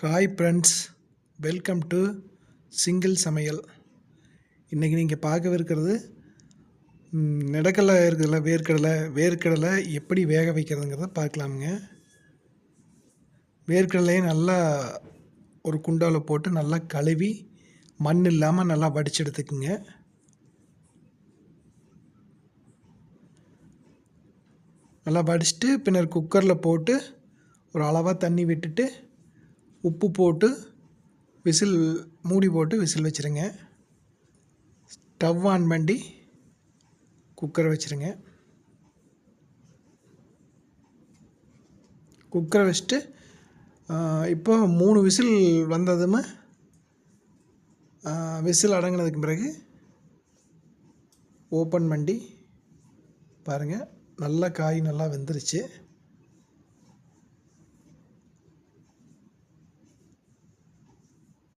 Hi friends, welcome to single சமையல். இன்றைக்கி நீங்கள் பார்க்கவிருக்கிறது நிலக்கடலை இருக்குதுல்ல, வேர்க்கடலை எப்படி வேக வைக்கிறதுங்கிறத பார்க்கலாமுங்க. வேர்க்கடலையை நல்லா ஒரு குண்டாவில் போட்டு நல்லா கழுவி மண் இல்லாமல் நல்லா வடித்து எடுத்துக்குங்க. நல்லா வடிச்சிட்டு பின்னர் குக்கரில் போட்டு ஒரு அளவாக தண்ணி விட்டுட்டு உப்பு போட்டு மூடி போட்டு விசில் வச்சுருங்க. ஸ்டவ் ஆன் பண்ணி குக்கரை வச்சுருங்க. குக்கரை வச்சுட்டு இப்போ 3 விசில் வந்ததுமே விசில் அடங்கினதுக்கு பிறகு ஓப்பன் பண்ணி பாருங்கள், நல்லா காய் நல்லா வெந்துருச்சு.